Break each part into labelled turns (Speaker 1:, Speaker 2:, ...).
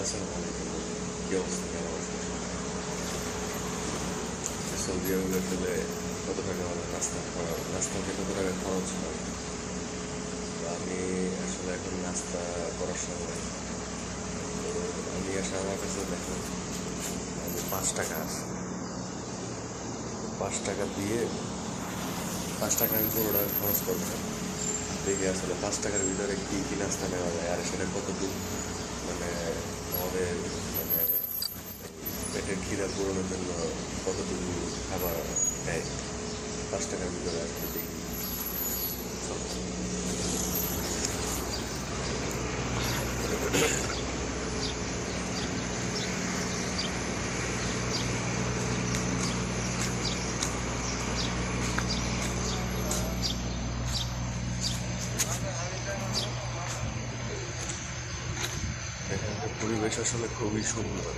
Speaker 1: আসসালামু আলাইকুম। কি অবস্থা, কেমন আছেন? সৌদি আরবে গেলে কত টাকা মানে নাস্তাতে কত টাকা খরচ হয়? তো আমি আসলে এখন নাস্তা করার সময়, তো আমি আসলে আমার কাছে দেখুন, আমি 5 টাকা আছে। 5 টাকা দিয়ে 5 টাকা আমি পুরোটা খরচ করবো। দেখি আসলে 5 টাকার ভিতরে কী কী নাস্তা নেওয়া যায়, আর সেটা কতটুকু মানে আমাদের মানে পেটের খিদা পূরণের জন্য কতটুকু খাবার দেয়। 5 টাকার ভিতরে আসলে দেখি। এখানকার পরিবেশ আসলে খুবই সুন্দর।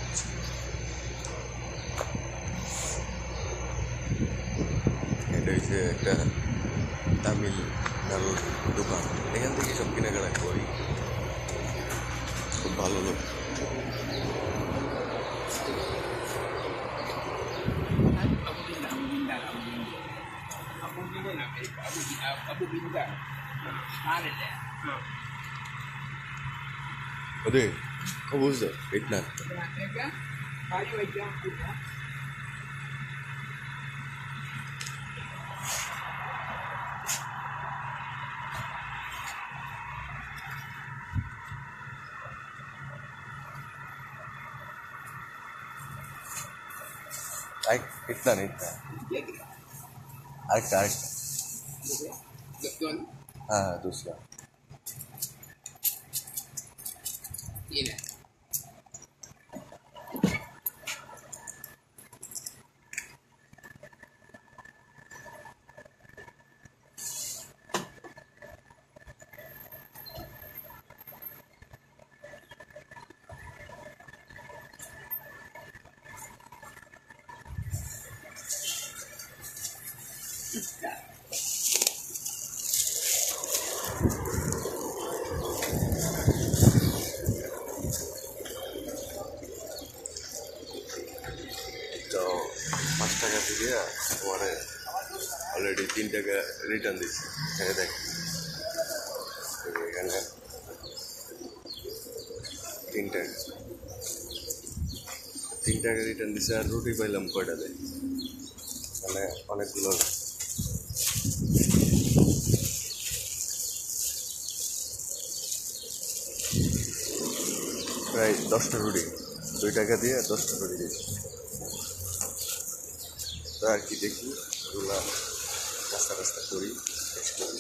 Speaker 1: এটা হচ্ছে একটা তামিলনাড়ুর দোকান, এখান থেকে সব কেনাকাটা করি। খুব ভালো লোক। Ade, how was that? Itna. Ay, itna नहीं इतना। आरेक्टा हाँ दूसरा তো 5 টাকা দিয়ে তোমারে অলরেডি 3 টাকা রিটার্ন দিচ্ছি। দেখ এখানে 3 টাকা 3 টাকা রিটার্ন দিচ্ছে। আর রুটি পাইলাম কয়টা দেয়, মানে অনেকগুলো, প্রায় 10টা রুটি। 2 টাকা দিয়ে 10টা রুটি দিয়েছি। তো আর কি দেখি, এগুলা রাস্তা রাস্তা করি, শেষ করি।